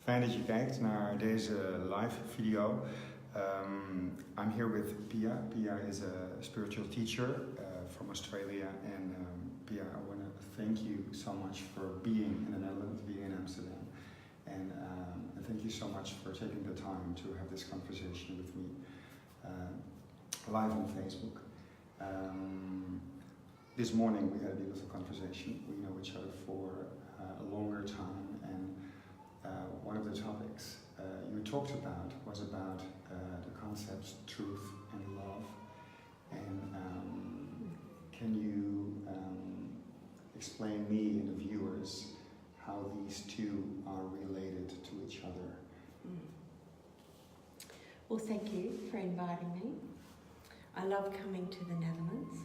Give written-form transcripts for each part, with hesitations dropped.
Fijn dat je kijkt naar deze live video. I'm here with Pia. Pia is a spiritual teacher from Australia, and Pia, I want to thank you so much for being in the Netherlands, being in Amsterdam, and thank you so much for taking the time to have this conversation with me live on Facebook. This morning we had a beautiful conversation. We know each other for a longer time, and one of the topics you talked about was about the concepts truth and love. And can you explain me and the viewers how these two are related to each other? Well, thank you for inviting me. I love coming to the Netherlands.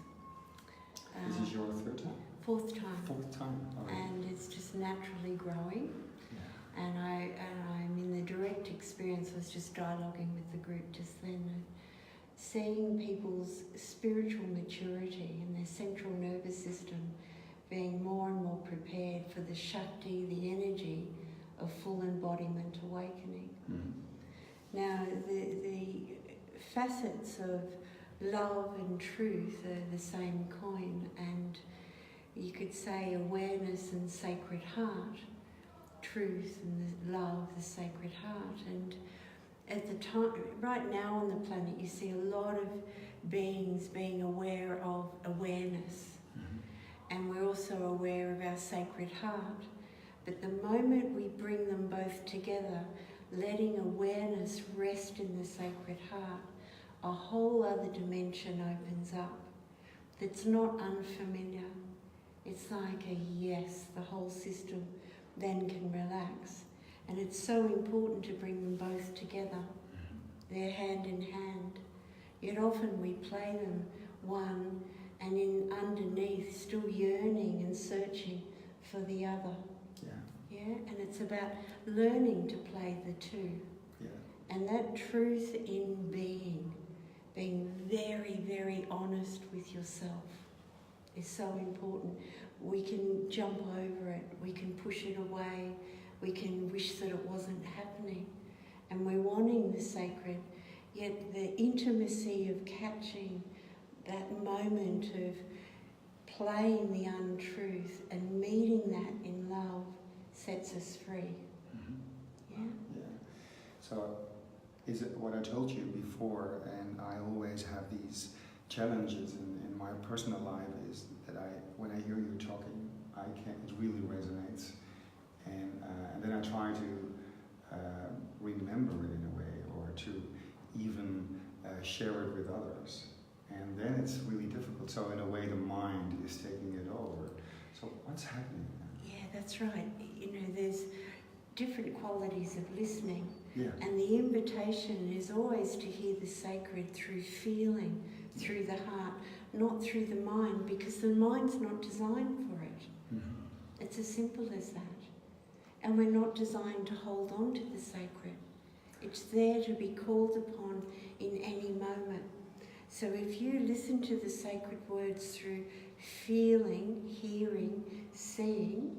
This is your third time? Fourth time. Fourth time. Already. And it's just naturally growing. Yeah. And I'm in the direct experience. I was just dialoguing with the group just then, seeing people's spiritual maturity and their central nervous system being more and more prepared for the Shakti, the energy of full embodiment awakening. Mm-hmm. Now, the facets of love and truth are the same coin, and you could say awareness and sacred heart, truth and the love, the sacred heart. And at the time, right now on the planet, you see a lot of beings being aware of awareness, and we're also aware of our sacred heart. But the moment we bring them both together, letting awareness rest in the sacred heart, a whole other dimension opens up that's not unfamiliar. It's like a yes, the whole system then can relax. And it's so important to bring them both together. They're hand in hand. Yet often we play them one and in underneath still yearning and searching for the other. Yeah? And it's about learning to play the two. Yeah. And that truth in being very, very honest with yourself is so important. We can jump over it, we can push it away, we can wish that it wasn't happening. And we're wanting the sacred, yet the intimacy of catching that moment of playing the untruth and meeting that in love sets us free. Mm-hmm. Yeah. So is it what I told you before, and I always have these challenges in my personal life, is that when I hear you talking, it really resonates, and then I try to remember it in a way, or to even share it with others, and then it's really difficult. So in a way, the mind is taking it over. So what's happening? Yeah, that's right. You know, there's different qualities of listening. Yeah. And the invitation is always to hear the sacred through feeling, through the heart, not through the mind, because the mind's not designed for it. Mm-hmm. It's as simple as that. And we're not designed to hold on to the sacred. It's there to be called upon in any moment. So if you listen to the sacred words through feeling, hearing, seeing,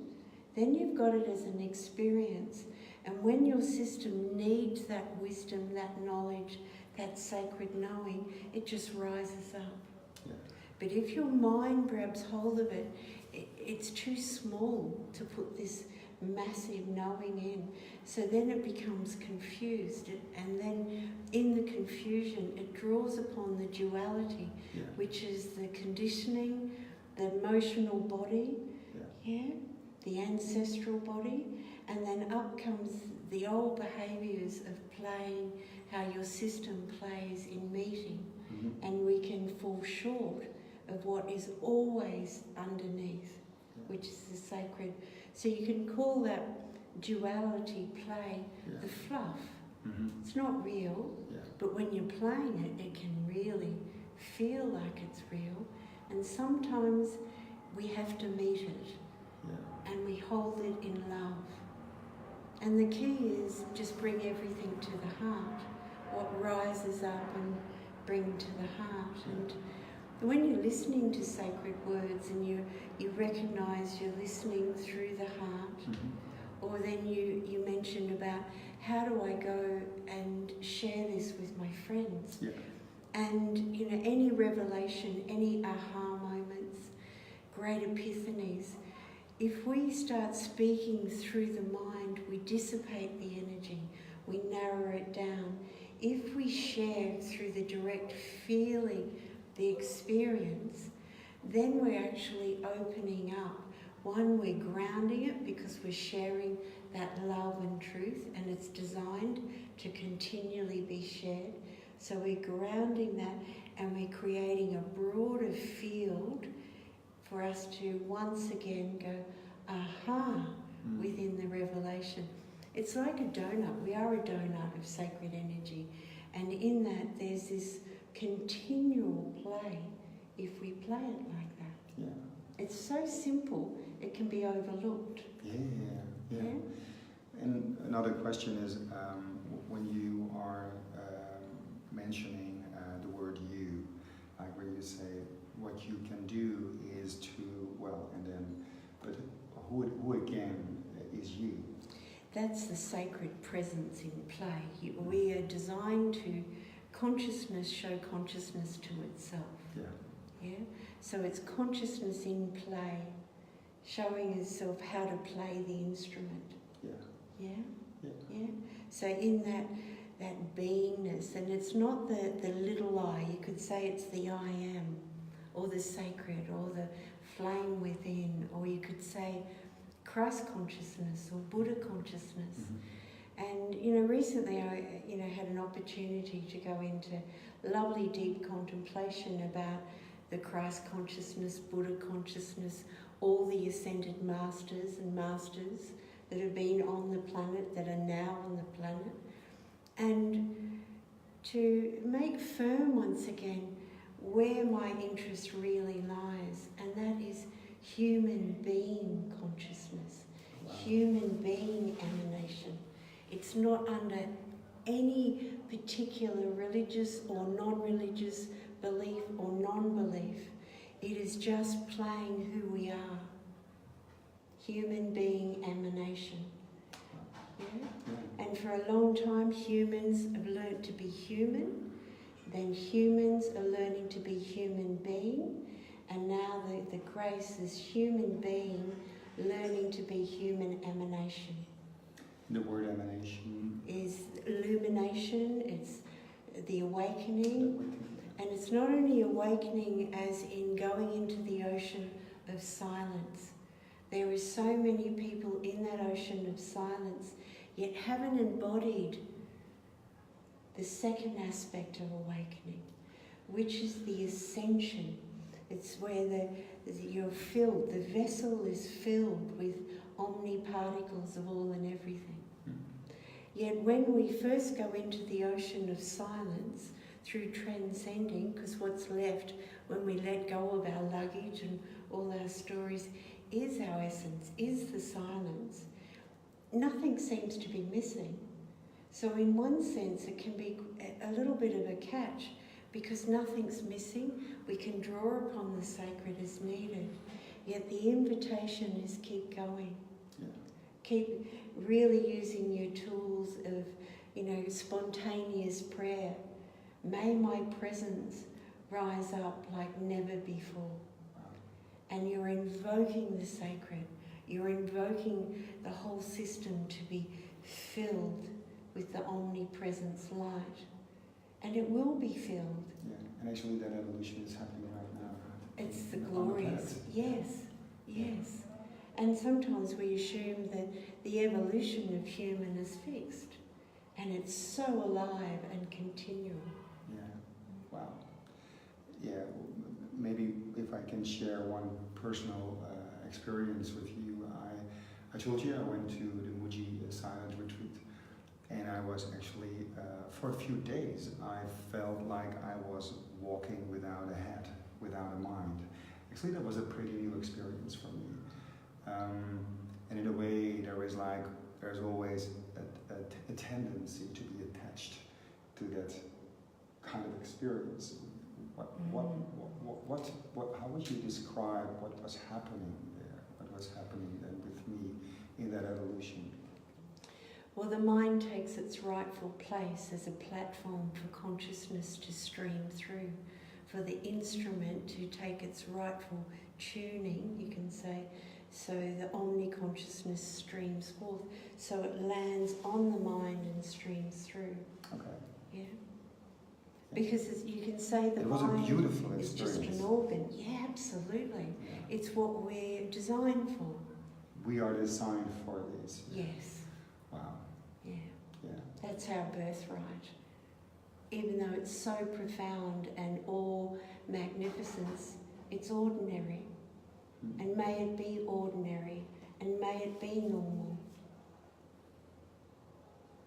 then you've got it as an experience. And when your system needs that wisdom, that knowledge, that sacred knowing, it just rises up. Yeah. But if your mind grabs hold of it, it's too small to put this massive knowing in. So then it becomes confused. And then in the confusion, it draws upon the duality, Yeah. which is the conditioning, the emotional body, the ancestral body, and then up comes the old behaviours of playing, how your system plays in meeting. Mm-hmm. And we can fall short of what is always underneath, which is the sacred. So you can call that duality play the fluff. Mm-hmm. It's not real, but when you're playing it, it can really feel like it's real. And sometimes we have to meet it. And we hold it in love. And the key is just bring everything to the heart. What rises up and bring to the heart. And when you're listening to sacred words and you recognise you're listening through the heart, Or then you mentioned about how do I go and share this with my friends? Yeah. And you know, any revelation, any aha moments, great epiphanies, if we start speaking through the mind, we dissipate the energy, we narrow it down. If we share through the direct feeling, the experience, then we're actually opening up. One, we're grounding it because we're sharing that love and truth, and it's designed to continually be shared. So we're grounding that, and we're creating a broader field for us to once again go, aha, within the revelation. It's like a donut. We are a donut of sacred energy. And in that, there's this continual play if we play it like that. Yeah. It's so simple, it can be overlooked. Yeah. And another question is, when you are mentioning the word you, like where you say what you can do is to, well, and then, but who again is you? That's the sacred presence in play. We are designed to consciousness show consciousness to itself. Yeah. So it's consciousness in play, showing itself how to play the instrument. Yeah. So in that beingness, and it's not the little I. You could say it's the I am, or the sacred, or the flame within, or you could say Christ consciousness or Buddha consciousness. And recently I had an opportunity to go into lovely deep contemplation about the Christ consciousness, Buddha consciousness, all the ascended masters and masters that have been on the planet, that are now on the planet, and to make firm once again where my interest really lies, and that is human being consciousness, human being emanation. It's not under any particular religious or non-religious belief or non-belief. It is just playing who we are. Human being emanation. Yeah? And for a long time, humans have learnt to be human. Then humans are learning to be human being. And now the grace is human being learning to be human emanation. The word emanation is illumination, it's the awakening. And it's not only awakening as in going into the ocean of silence. There are so many people in that ocean of silence, yet haven't embodied the second aspect of awakening, which is the ascension. It's where you're filled, the vessel is filled with omniparticles of all and everything. Yet when we first go into the ocean of silence, through transcending, because what's left when we let go of our luggage and all our stories is our essence, is the silence. Nothing seems to be missing. So in one sense it can be a little bit of a catch, because nothing's missing. We can draw upon the sacred as needed. Yet the invitation is keep going. Keep really using your tools of, spontaneous prayer. May my presence rise up like never before. And you're invoking the sacred. You're invoking the whole system to be filled with the omnipresence light. And it will be filled. Yeah, and actually that evolution is happening right now. It's the glorious. Yes. And sometimes we assume that the evolution of human is fixed. And it's so alive and continual. Yeah, wow. Yeah, maybe if I can share one personal experience with you. I told you I went to the Muji silent retreat, and I was actually, for a few days, I felt like I was walking without a head, without a mind. Actually, that was a pretty new experience for me. And in a way, there's always a tendency to be attached to that kind of experience. How would you describe what was happening there? What was happening then with me in that evolution? Well, the mind takes its rightful place as a platform for consciousness to stream through, for the instrument to take its rightful tuning, you can say, so the omni-consciousness streams forth, so it lands on the mind and streams through. Okay. Yeah. Because you can say the it was a mind beautiful is experience. just an organ. Yeah, absolutely. Yeah. It's what we're designed for. We are designed for this. Yes. Wow. Yeah. Yeah. That's our birthright. Even though it's so profound and all magnificence, it's ordinary. And may it be ordinary, and may it be normal.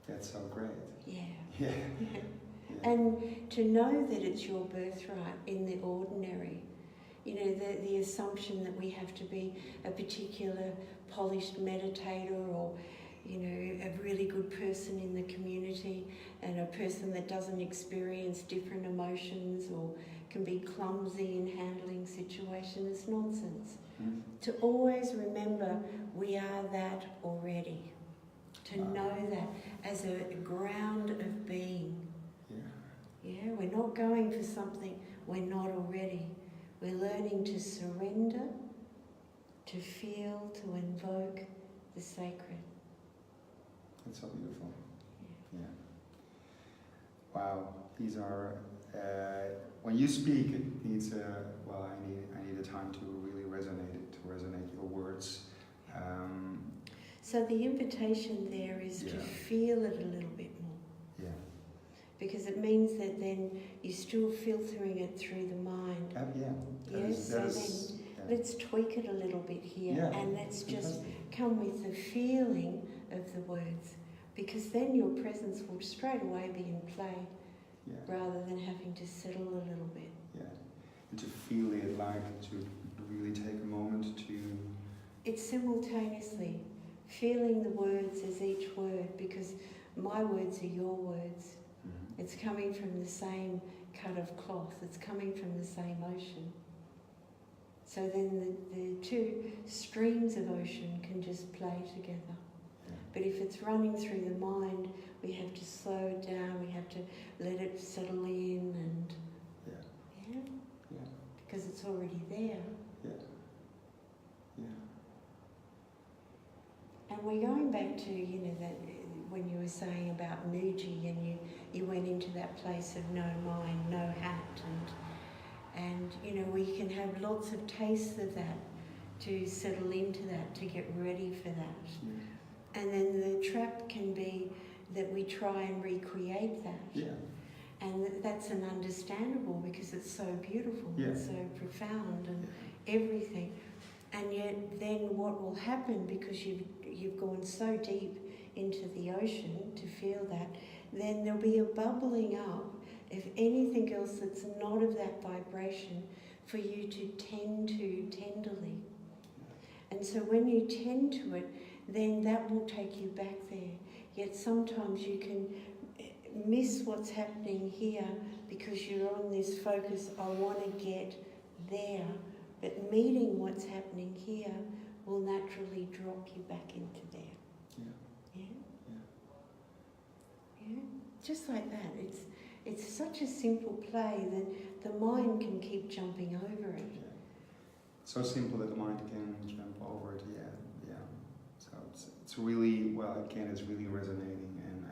That's so great. Yeah. Yeah. Yeah. Yeah. And to know that it's your birthright in the ordinary, you know, the assumption that we have to be a particular polished meditator or, you know, a really good person in the community and a person that doesn't experience different emotions or can be clumsy in handling situations is nonsense. To always remember we are that already. To know that as a ground of being. Yeah, we're not going for something we're not already. We're learning to surrender, to feel, to invoke the sacred. That's so beautiful. Yeah. Wow. These are. When you speak, it needs. Well, I need a time to really resonate your words. So the invitation there is to feel it a little bit more. Yeah. Because it means that then you're still filtering it through the mind. Yeah. So then let's tweak it a little bit here and let's just come with the feeling of the words, because then your presence will straight away be in play rather than having to settle a little bit. Yeah. And to feel it, like to really take a moment to... It's simultaneously feeling the words as each word, because my words are your words. Mm-hmm. It's coming from the same cut of cloth. It's coming from the same ocean. So then the two streams of ocean can just play together. Yeah. But if it's running through the mind, we have to slow it down, we have to let it settle in and... Yeah. Because it's already there. Yeah. Yeah. And we're going back to, you know, that when you were saying about Nuji and you went into that place of no mind, no hat, and you know, we can have lots of tastes of that to settle into that, to get ready for that. Yeah. And then the trap can be that we try and recreate that. Yeah. And that's an understandable because it's so beautiful, it's so profound and everything. And yet then what will happen, because you've gone so deep into the ocean to feel that, then there'll be a bubbling up of anything else that's not of that vibration for you to tend to tenderly. And so when you tend to it, then that will take you back there. Yet sometimes you can miss what's happening here because you're on this focus, I want to get there. But meeting what's happening here will naturally drop you back into there. Yeah? Yeah? Just like that. It's such a simple play that the mind can keep jumping over it. Yeah. So simple that the mind can jump over it, yeah. So it's really, well, again, it's really resonating, and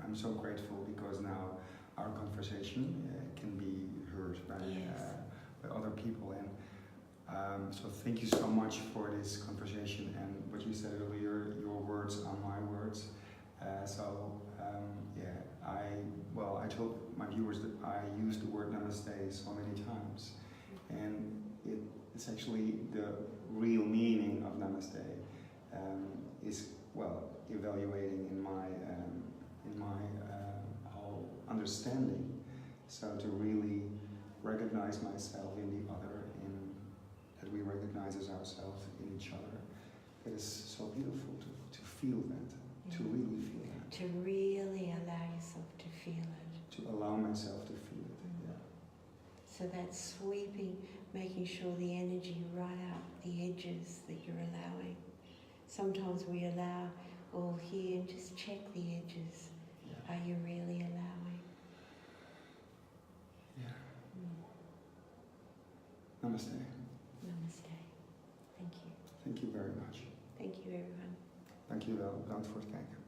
I'm so grateful because now our conversation can be heard by other people, and so thank you so much for this conversation, and what you said earlier, your words are my words. I told my viewers that I use the word namaste so many times, and it's actually the real meaning of namaste is, well, evaluating in my whole understanding. So to really recognize myself in the other, in that we recognize as ourselves in each other, it is so beautiful to feel that, to really feel that. To really allow yourself to feel it. To allow myself to feel it, So that's sweeping, making sure the energy right out the edges that you're allowing. Sometimes we allow all here and just check the edges. Yeah. Are you really allowing? Yeah. Mm. Namaste. Namaste. Thank you. Thank you very much. Thank you, everyone. Dank je wel. Bedankt voor het kijken.